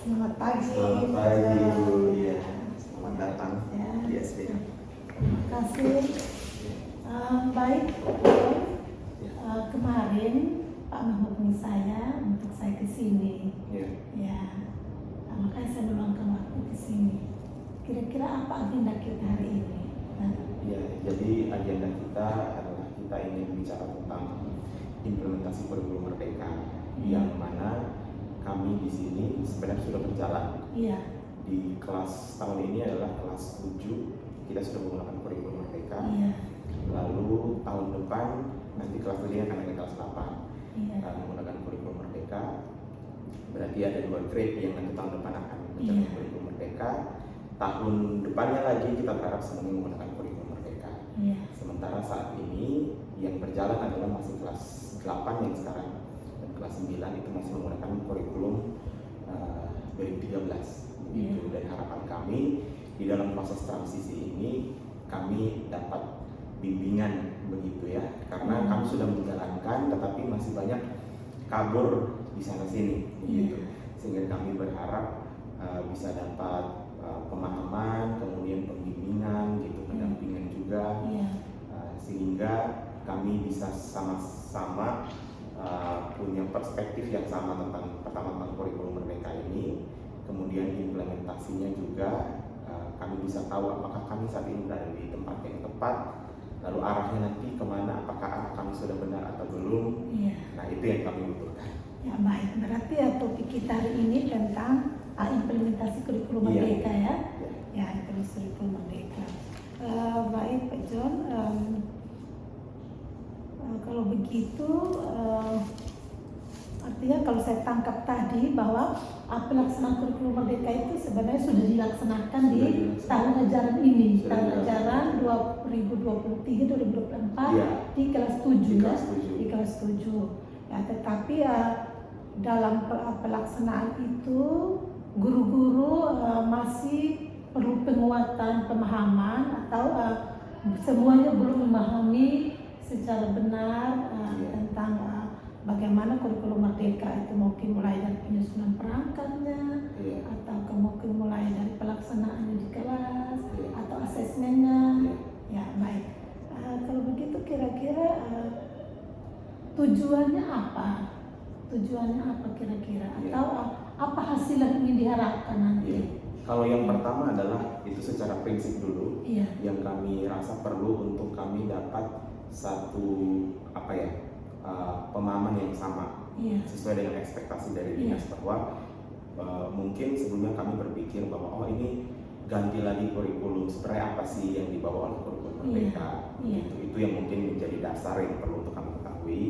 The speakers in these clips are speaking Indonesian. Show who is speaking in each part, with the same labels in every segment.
Speaker 1: Selamat pagi.
Speaker 2: Selamat pagi Bu, ya. Selamat datang
Speaker 1: Ya.
Speaker 2: di SD.
Speaker 1: Terima kasih. Baik,
Speaker 2: Ya.
Speaker 1: kemarin Pak menghubungi saya untuk saya ke sini.
Speaker 2: Ya.
Speaker 1: Ya, makanya saya meluangkan waktu ke sini. Kira-kira apa agenda kita hari ini?
Speaker 2: Ya, jadi agenda kita adalah kita ingin bicara tentang implementasi kurikulum Merdeka, yang mana kami di sini sebenarnya sudah berjalan.
Speaker 1: Iya.
Speaker 2: Di kelas tahun ini adalah kelas 7, kita sudah menggunakan kurikulum Merdeka.
Speaker 1: Iya.
Speaker 2: Lalu tahun depan nanti kelas 7 akan ada kelas 8
Speaker 1: Iya.
Speaker 2: menggunakan kurikulum Merdeka. Berarti ada 2 grade yang nanti tahun depan akan menjalankan kurikulum Merdeka. Tahun depannya lagi kita berharap semuanya menggunakan kurikulum Merdeka.
Speaker 1: Iya.
Speaker 2: Sementara saat ini yang berjalan adalah masih kelas 8 yang sekarang, dan kelas 9 itu masih menggunakan kurikulum 2013 begitu. Dan harapan kami di dalam proses transisi ini kami dapat bimbingan begitu ya, karena kami sudah menjalankan tetapi masih banyak kabur di sana sini begitu. Sehingga kami berharap bisa dapat pemahaman, kemudian pembimbingan gitu, pendampingan juga, sehingga kami bisa sama-sama punya perspektif yang sama tentang pertama kurikulum Merdeka ini, kemudian implementasinya juga kami bisa tahu apakah kami saat ini berada di tempat yang tepat, lalu arahnya nanti kemana, apakah arah kami sudah benar atau belum. Nah, itu yang kami butuhkan.
Speaker 1: Ya, baik, berarti ya topik kita hari ini tentang implementasi kurikulum Merdeka ya. Ya, implementasi kurikulum Merdeka. Baik Pak John, kalau begitu artinya kalau saya tangkap tadi bahwa pelaksanaan kurikulum Merdeka itu sebenarnya sudah dilaksanakan di tahun ajaran ini, tahun ajaran 2023-2024 di kelas 7 ya, di kelas 7. Ya, tetapi dalam pelaksanaan itu guru-guru masih perlu penguatan pemahaman atau semuanya belum memahami secara benar tentang bagaimana kurikulum Merdeka itu, mungkin mulai dari penyusunan perangkatnya atau mungkin mulai dari pelaksanaannya di kelas atau asesmennya. Ya, baik. Kalau begitu kira-kira tujuannya apa? Tujuannya apa kira-kira? Atau apa hasil yang ingin diharapkan nanti?
Speaker 2: Kalau yang pertama adalah itu secara prinsip dulu, yang kami rasa perlu untuk kami dapat satu pemahaman yang sama, sesuai dengan ekspektasi dari dinas, bahwa mungkin sebelumnya kami berpikir bahwa ini ganti lagi kurikulum, sebenarnya apa sih yang dibawa oleh kurikulum Merdeka. Itu yang mungkin menjadi dasar yang perlu untuk kami ketahui.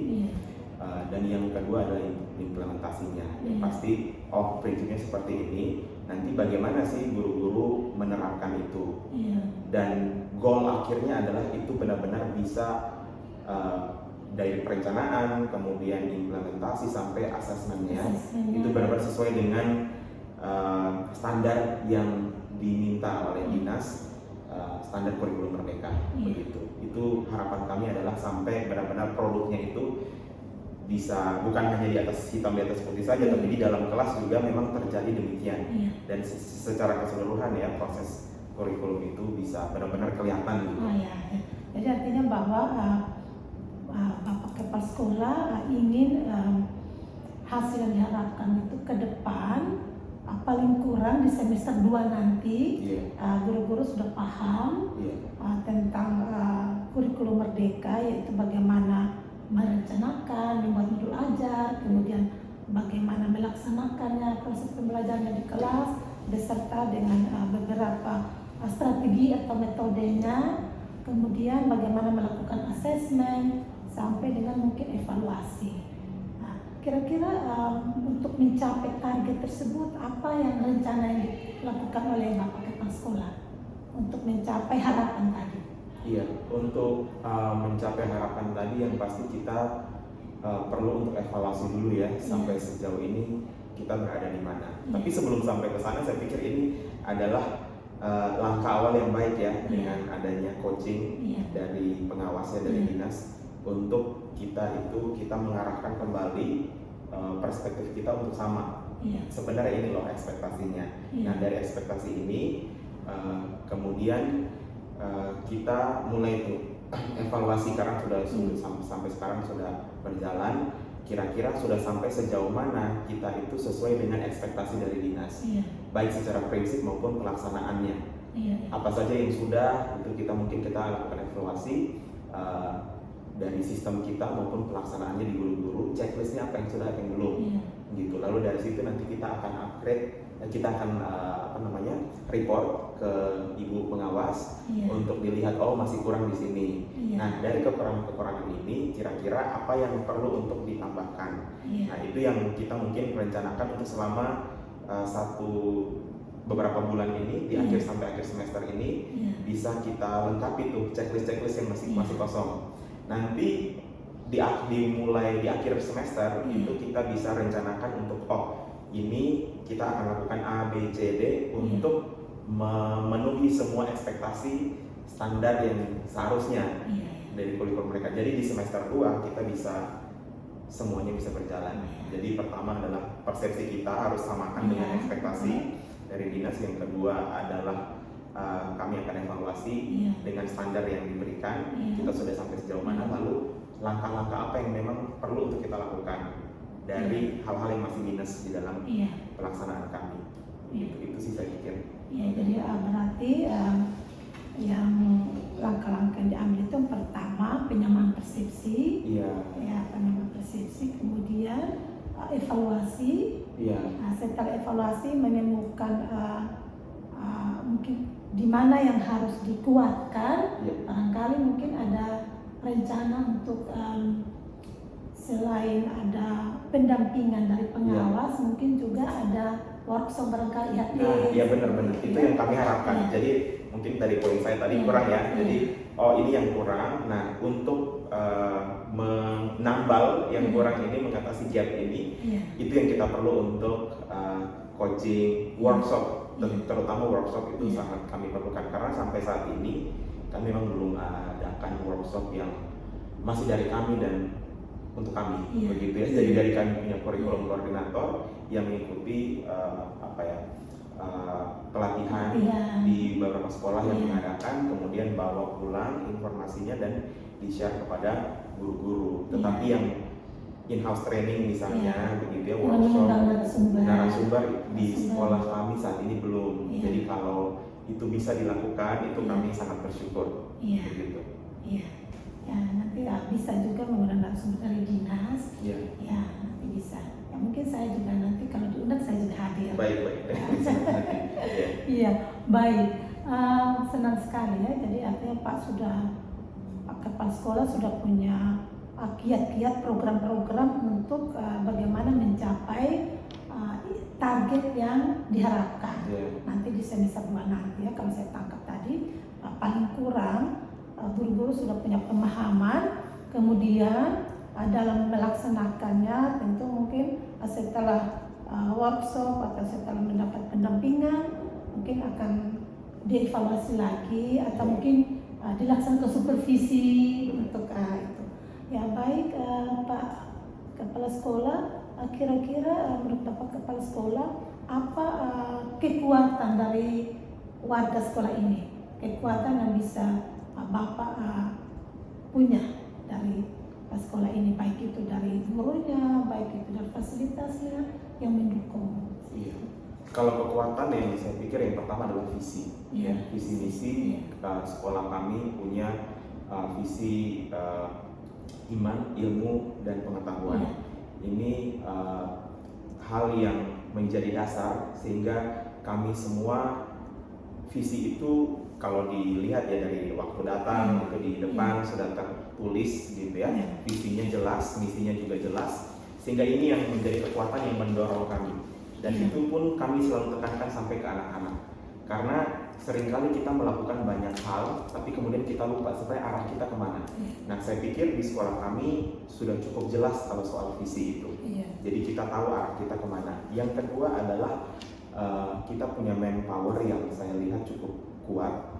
Speaker 2: Dan yang kedua adalah implementasinya. Yang pasti prinsipnya seperti ini, nanti bagaimana sih guru-guru menerapkan itu, dan goal akhirnya adalah itu benar-benar bisa dari perencanaan, kemudian implementasi sampai asesmennya itu benar-benar sesuai dengan standar yang diminta oleh dinas, standar kurikulum Merdeka begitu. Itu harapan kami adalah sampai benar-benar produknya itu bisa bukan hanya di atas hitam di atas putih saja, tapi di dalam kelas juga memang terjadi demikian. Dan secara keseluruhan ya, proses kurikulum itu bisa benar-benar kelihatan gitu.
Speaker 1: Jadi artinya bahwa Bapak Kepala Sekolah ingin hasil yang diharapkan itu ke depan paling kurang di semester 2 nanti guru-guru sudah paham tentang kurikulum Merdeka, yaitu bagaimana merencanakan, membuat modul ajar, kemudian bagaimana melaksanakannya, proses pembelajarannya di kelas, beserta dengan beberapa strategi atau metodenya, kemudian bagaimana melakukan asesmen, sampai dengan mungkin evaluasi. Nah, kira-kira untuk mencapai target tersebut, apa yang rencana yang dilakukan oleh Bapak Kepala Sekolah untuk mencapai harapan tadi?
Speaker 2: Untuk mencapai harapan tadi yang pasti kita perlu untuk evaluasi dulu ya, sampai sejauh ini kita berada di mana. Tapi sebelum sampai ke sana, saya pikir ini adalah langkah awal yang baik ya, dengan adanya coaching dari pengawasnya dari dinas, untuk kita mengarahkan kembali perspektif kita untuk sama
Speaker 1: Iya.
Speaker 2: sebenarnya ini loh ekspektasinya.
Speaker 1: Iya.
Speaker 2: Nah dari ekspektasi ini kemudian kita mulai tuh evaluasi karena sampai sekarang sudah berjalan. Kira-kira sudah sampai sejauh mana kita itu sesuai dengan ekspektasi dari dinas,
Speaker 1: Iya.
Speaker 2: baik secara prinsip maupun pelaksanaannya.
Speaker 1: Iya.
Speaker 2: Apa saja yang sudah itu kita lakukan evaluasi dari sistem kita maupun pelaksanaannya di guru-guru, checklistnya apa yang sudah, apa yang belum,
Speaker 1: Iya.
Speaker 2: gitu. Lalu dari situ nanti kita akan upgrade, kita akan report ke ibu pengawas
Speaker 1: Iya.
Speaker 2: untuk dilihat oh masih kurang di sini.
Speaker 1: Iya.
Speaker 2: Nah dari kekurangan ini kira-kira apa yang perlu untuk ditambahkan.
Speaker 1: Iya.
Speaker 2: Nah itu yang kita mungkin rencanakan untuk selama beberapa bulan ini di akhir sampai akhir semester ini
Speaker 1: Iya.
Speaker 2: bisa kita lengkapi tuh checklist yang masih kosong. Nanti dimulai di akhir semester itu kita bisa rencanakan untuk ini kita akan lakukan A, B, C, D untuk memenuhi semua ekspektasi standar yang seharusnya dari kurikulum mereka. Jadi di semester 2 kita bisa semuanya bisa berjalan. Jadi pertama adalah persepsi kita harus samakan dengan ekspektasi dari dinas. Yang kedua adalah kami akan evaluasi dengan standar yang diberikan. Kita sudah sampai sejauh mana, lalu langkah-langkah apa yang memang perlu untuk kita lakukan dari hal-hal yang masih minus di dalam pelaksanaan kami. Itu sih saya pikir.
Speaker 1: Ya, jadi berarti yang langkah-langkah yang diambil itu pertama penyamaan persepsi, penyamaan persepsi, kemudian evaluasi. Nah, setelah evaluasi menemukan mungkin di mana yang harus dikuatkan. Barangkali mungkin ada rencana untuk selain ada pendampingan dari pengawas, mungkin juga ada workshop barangkali ya.
Speaker 2: Iya benar-benar itu yang kami harapkan. Jadi mungkin dari poin saya tadi kurang ya. Jadi ini yang kurang. Nah untuk menambal yang kurang ini, mengatasi gap ini, itu yang kita perlu untuk coaching workshop, terutama workshop itu sangat kami perlukan karena sampai saat ini kami memang belum adakan workshop yang masih dari kami dan untuk kami, begitu ya. Jadi dari kami punya kurikulum koordinator yang mengikuti pelatihan di beberapa sekolah yang mengadakan, kemudian bawa pulang informasinya dan di-share kepada guru-guru. Tetapi yang in-house training misalnya, begitu ya, workshop narasumber di sekolah kami saat ini belum. Jadi kalau itu bisa dilakukan, itu kami sangat bersyukur. Begitu.
Speaker 1: Ya nanti bisa juga menggunakan narasumber dari dinas. Ya nanti bisa. Ya mungkin saya juga nanti kalau diundang saya juga hadir.
Speaker 2: Baik.
Speaker 1: Iya baik. Senang sekali ya. Jadi artinya Pak Kepala Sekolah sudah punya kiat-kiat program-program untuk bagaimana mencapai target yang diharapkan. Nanti di semester 2 nanti ya, kalau saya tangkap tadi paling kurang guru-guru sudah punya pemahaman, kemudian dalam melaksanakannya tentu mungkin setelah workshop atau setelah mendapat pendampingan mungkin akan dievaluasi lagi atau mungkin dilaksanakan supervisi untuk itu. Ya baik Pak Kepala Sekolah, kira-kira menurut Bapak Kepala Sekolah apa kekuatan dari warga sekolah ini? Kekuatan yang bisa Bapak punya dari sekolah ini, baik itu dari gurunya, baik itu dari fasilitasnya yang mendukung.
Speaker 2: Kalau kekuatan yang saya pikir yang pertama adalah visi, visi misi. Sekolah kami punya visi iman, ilmu, dan pengetahuan. Ini hal yang menjadi dasar sehingga kami semua visi itu kalau dilihat ya dari waktu datang itu di depan sudah tertulis gitu ya, visinya jelas, misinya juga jelas, sehingga ini yang menjadi kekuatan yang mendorong kami. Dan itu pun kami selalu tekankan sampai ke anak-anak, karena seringkali kita melakukan banyak hal tapi kemudian kita lupa sebenarnya arah kita kemana. Nah saya pikir di sekolah kami sudah cukup jelas kalau soal visi itu. Jadi kita tahu arah kita kemana. Yang kedua adalah kita punya manpower yang saya lihat cukup kuat.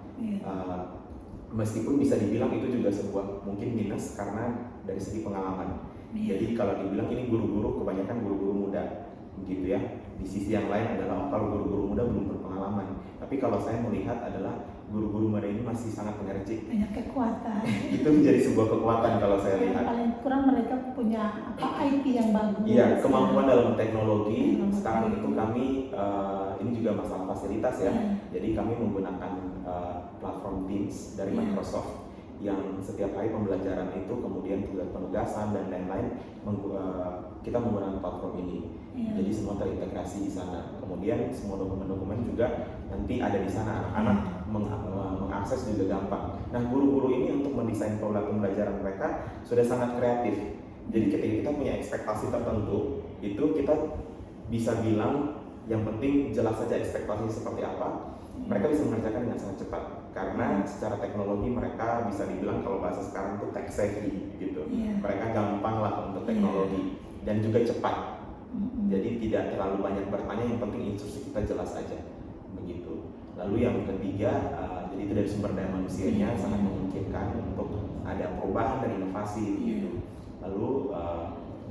Speaker 2: Meskipun bisa dibilang itu juga sebuah mungkin minus karena dari segi pengalaman. Jadi kalau dibilang ini guru-guru kebanyakan guru-guru muda gitu ya di Di sisi yang lain adalah kalau guru-guru muda belum berpengalaman. Tapi kalau saya melihat adalah guru-guru muda ini masih sangat energik.
Speaker 1: Banyak kekuatan.
Speaker 2: Itu menjadi sebuah kekuatan kalau saya lihat.
Speaker 1: Paling kurang mereka punya IT yang bagus.
Speaker 2: Iya, kemampuan dalam teknologi. Sekarang itu kami ini juga masalah fasilitas ya. Jadi kami menggunakan platform Teams dari Microsoft yang setiap hari pembelajaran itu kemudian tugas penugasan dan lain-lain kita menggunakan platform ini. Jadi semua terintegrasi di sana. Kemudian semua dokumen-dokumen juga nanti ada di sana. Anak-anak mengakses juga gampang. Nah, guru-guru ini untuk mendesain pola pembelajaran mereka sudah sangat kreatif. Jadi ketika kita punya ekspektasi tertentu, itu kita bisa bilang yang penting jelas saja ekspektasinya seperti apa. Mereka bisa mengerjakan dengan sangat cepat karena secara teknologi mereka bisa dibilang kalau bahasa sekarang itu tech savvy gitu. Mereka gampang lah untuk teknologi dan juga cepat. Jadi tidak terlalu banyak bertanya, yang penting instruksi kita jelas saja begitu. Lalu yang ketiga, jadi itu dari sumber daya manusianya sangat memungkinkan untuk ada perubahan dan inovasi gitu. Lalu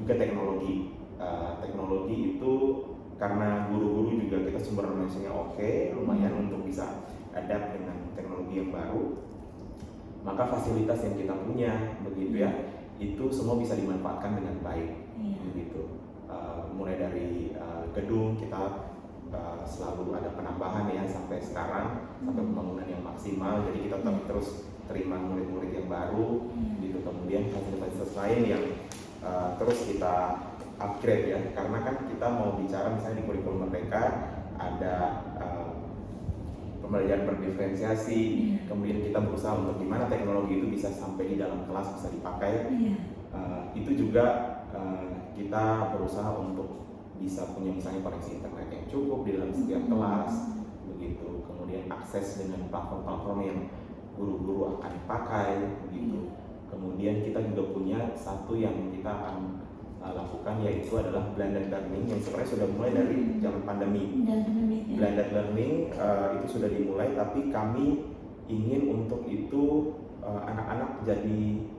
Speaker 2: juga teknologi. Teknologi itu karena guru-guru juga kita sumber manusianya oke, lumayan untuk bisa adapt dengan teknologi yang baru. Maka fasilitas yang kita punya begitu ya, itu semua bisa dimanfaatkan dengan baik begitu. Mulai dari gedung kita selalu ada penambahan ya sampai sekarang, sampai pembangunan yang maksimal. Jadi kita terus terima murid-murid yang baru gitu. Kemudian fasilitas lain yang terus kita upgrade ya, karena kan kita mau bicara misalnya di kurikulum Merdeka ada pembelajaran berdiferensiasi, kemudian kita berusaha untuk gimana teknologi itu bisa sampai di dalam kelas bisa dipakai. Itu juga kita berusaha untuk bisa punya misalnya koneksi internet yang cukup di dalam setiap kelas begitu. Kemudian akses dengan platform-platform yang guru-guru akan pakai begitu. Kemudian kita juga punya satu yang kita akan lakukan, yaitu adalah blended learning yang sebenarnya sudah mulai dari zaman pandemi. Blended learning itu sudah dimulai, tapi kami ingin untuk itu anak-anak jadi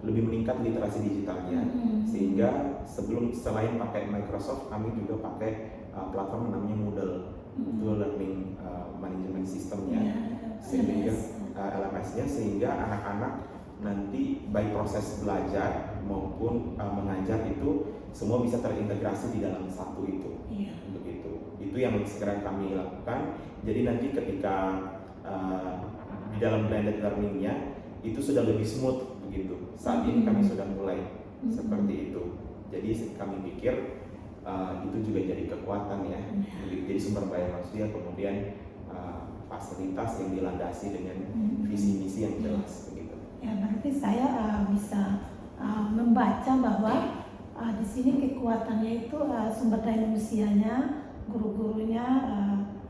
Speaker 2: lebih meningkat literasi digitalnya, sehingga selain pakai Microsoft, kami juga pakai platform namanya Moodle, itu learning management systemnya, sehingga LMS-nya, sehingga anak-anak nanti baik proses belajar maupun mengajar itu semua bisa terintegrasi di dalam satu itu. Begitu. Itu yang segera kami lakukan. Jadi nanti ketika di dalam blended learning-nya itu sudah lebih smooth begitu. Saat ini kami sudah mulai seperti itu. Jadi kami pikir itu juga jadi kekuatan ya. Jadi sumber daya manusia, kemudian fasilitas yang dilandasi dengan visi misi yang jelas begitu.
Speaker 1: Ya, berarti saya bisa membaca bahwa di sini kekuatannya itu sumber daya manusianya, guru-gurunya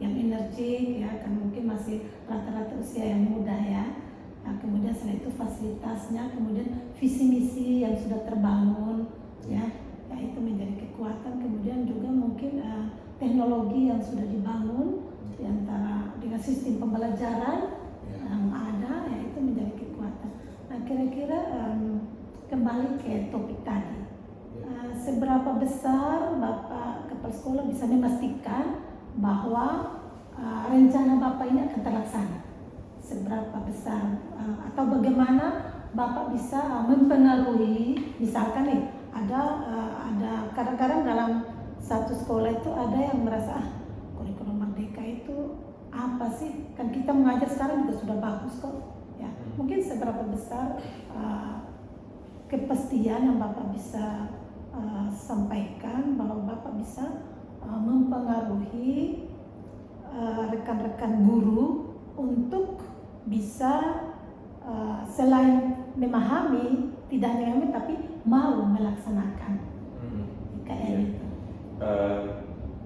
Speaker 1: yang energik ya, kan mungkin masih rata-rata usia yang muda ya. Kemudian setelah itu fasilitasnya, kemudian visi misi yang sudah terbangun ya itu menjadi kekuatan. Kemudian juga mungkin teknologi yang sudah dibangun di antara dengan sistem pembelajaran yang ada ya, itu menjadi kekuatan. Nah, kira-kira kembali ke topik tadi, seberapa besar Bapak Kepala Sekolah bisa memastikan bahwa rencana Bapak ini akan terlaksana? Seberapa besar atau bagaimana Bapak bisa mempengaruhi, misalkan nih ada kadang-kadang dalam satu sekolah itu ada yang merasa kurikulum Merdeka itu apa sih, kan kita mengajar sekarang juga sudah bagus kok ya. Mungkin seberapa besar kepastian yang Bapak bisa sampaikan bahwa Bapak bisa mempengaruhi rekan-rekan guru untuk bisa selain memahami, tidak hanya memahami tapi mau melaksanakan kayak gitu.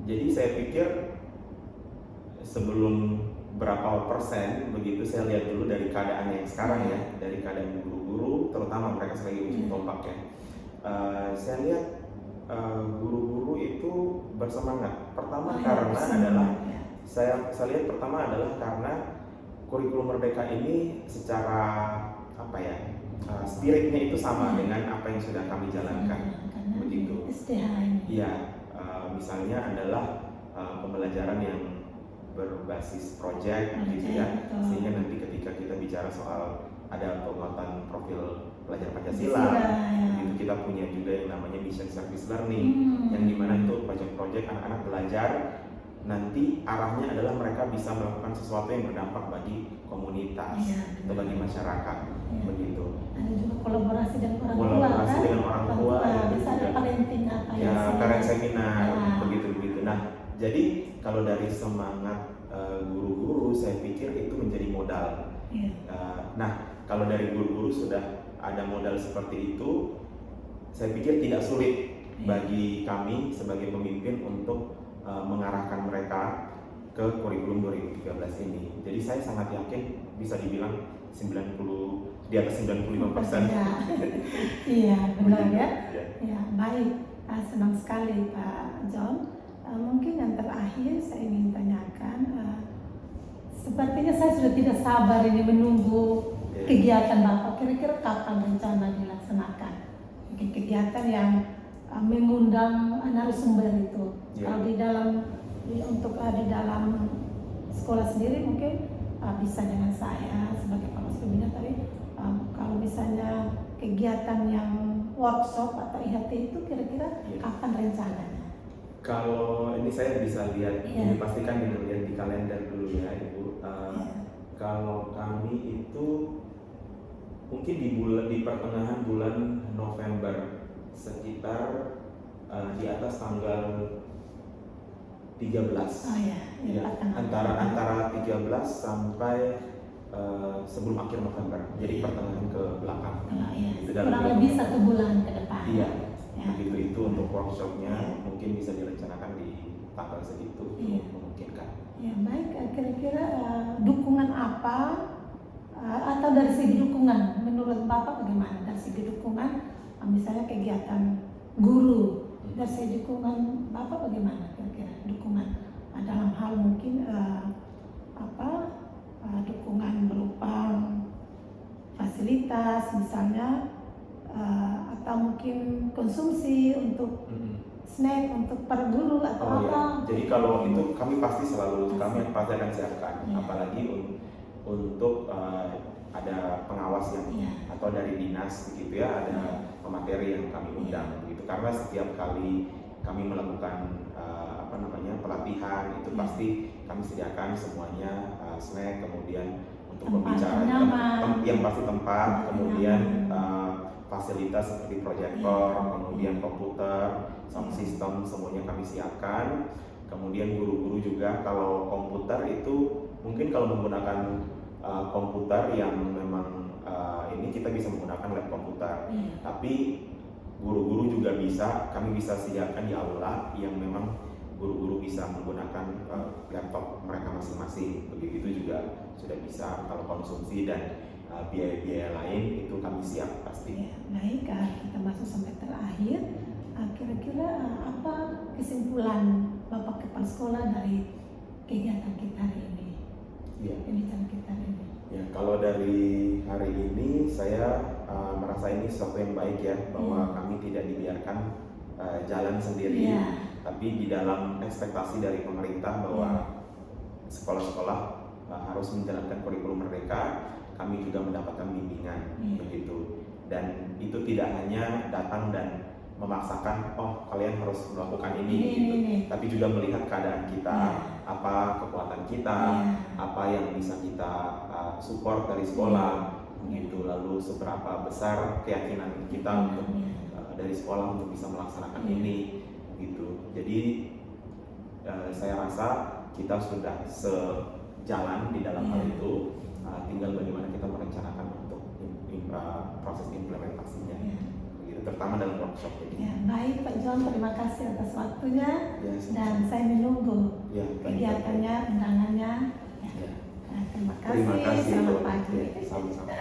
Speaker 2: Jadi saya pikir sebelum berapa persen begitu, saya lihat dulu dari keadaan yang sekarang ya, dari keadaan guru-guru, terutama mereka lagi ujung tombak ya. Saya lihat guru-guru itu bersemangat. Pertama karena adalah saya lihat pertama adalah karena kurikulum Merdeka ini secara apa ya, spiritnya itu sama dengan apa yang sudah kami jalankan begitu. Iya, misalnya adalah pembelajaran yang berbasis project gitu ya,
Speaker 1: betul.
Speaker 2: sehingga nanti ketika kita bicara soal ada penguatan profil pelajar Pancasila, gitu kita punya juga yang namanya mission service learning, yang dimana itu project-project anak-anak belajar nanti arahnya adalah mereka bisa melakukan sesuatu yang berdampak bagi komunitas atau bagi masyarakat, begitu.
Speaker 1: Ada juga kolaborasi dengan orang tua,
Speaker 2: Kolaborasi
Speaker 1: kan?
Speaker 2: dengan orang tua,
Speaker 1: bisa ada parenting apa
Speaker 2: ya, parent seminar,
Speaker 1: ya.
Speaker 2: begitu. Nah, jadi kalau dari semangat guru-guru, saya pikir itu menjadi modal. Nah, kalau dari guru-guru sudah ada modal seperti itu, saya pikir tidak sulit bagi kami sebagai pemimpin untuk mengarahkan mereka ke kurikulum 2013 ini. Jadi saya sangat yakin bisa dibilang di atas 95%.
Speaker 1: Iya, benar ya. Ya, baik. Senang sekali Pak John. Mungkin yang terakhir saya ingin tanyakan, sepertinya saya sudah tidak sabar ini menunggu kegiatan Bapak. Kira-kira kapan rencana dilaksanakan? Mungkin kegiatan yang mengundang narasumber itu. Kalau di dalam sekolah sendiri mungkin bisa dengan saya sebagai pengawas pembina, tapi kalau misalnya kegiatan yang workshop atau IHT itu kira-kira kapan rencananya?
Speaker 2: Kalau ini saya bisa lihat, ini pastikan dilihat di kalender dulu ya Ibu. Kalau kami itu mungkin di pertengahan bulan November, sekitar di atas tanggal 13. Antara 13 sampai sebelum akhir November. Jadi pertengahan ke belakang.
Speaker 1: Kurang lebih 1 bulan ke depan.
Speaker 2: Iya. Begitu itu untuk workshopnya mungkin bisa direncanakan di tanggal segitu, memungkinkan.
Speaker 1: Ya, baik. Kira-kira dukungan apa atau dari segi dukungan menurut Bapak bagaimana? Dari segi dukungan, misalnya kegiatan guru, dari segi dukungan Bapak bagaimana kira-kira dukungan dalam hal mungkin dukungan berupa fasilitas misalnya, atau mungkin konsumsi untuk snack untuk para guru atau apa?
Speaker 2: Jadi kalau itu kami pasti akan siapkan, apalagi untuk ada pengawas yang atau dari dinas begitu ya, ada pemateri yang kami undang begitu, karena setiap kali kami melakukan pelatihan itu pasti kami sediakan semuanya snack, kemudian untuk pembicara yang pasti tempat, kemudian fasilitas seperti proyektor, kemudian komputer, sound system, semuanya kami siapkan. Kemudian guru-guru juga kalau komputer itu mungkin kalau menggunakan komputer yang memang ini kita bisa menggunakan lab komputer, tapi guru-guru juga kami bisa sediakan di aula yang memang guru-guru bisa menggunakan laptop mereka masing-masing. Begitu juga sudah bisa kalau konsumsi dan biaya-biaya lain itu kami siap pasti.
Speaker 1: Baik, kita masuk sampai terakhir. Kira-kira apa kesimpulan Bapak Kepala Sekolah dari kegiatan kita hari ini? Kegiatan kita hari ini. Ya,
Speaker 2: kalau dari hari ini saya merasa ini sesuatu yang baik ya, bahwa kami tidak dibiarkan jalan sendiri, tapi di dalam ekspektasi dari pemerintah bahwa sekolah-sekolah harus menjalankan kurikulum merdeka, kami juga mendapatkan bimbingan begitu. Dan itu tidak hanya datang dan memaksakan, kalian harus melakukan ini gitu, tapi juga melihat keadaan kita, apa kekuatan kita, apa yang bisa kita support dari sekolah gitu, lalu seberapa besar keyakinan kita untuk dari sekolah untuk bisa melaksanakan ini gitu. Jadi saya rasa kita sudah sejalan di dalam hal itu, tinggal bagaimana kita merencanakan untuk proses implementasinya, gitu, terutama dalam workshop ini.
Speaker 1: Baik Pak John, terima kasih atas waktunya, dan saya menunggu kegiatannya, undangannya. Terima kasih. Selamat pagi.
Speaker 2: Sama-sama.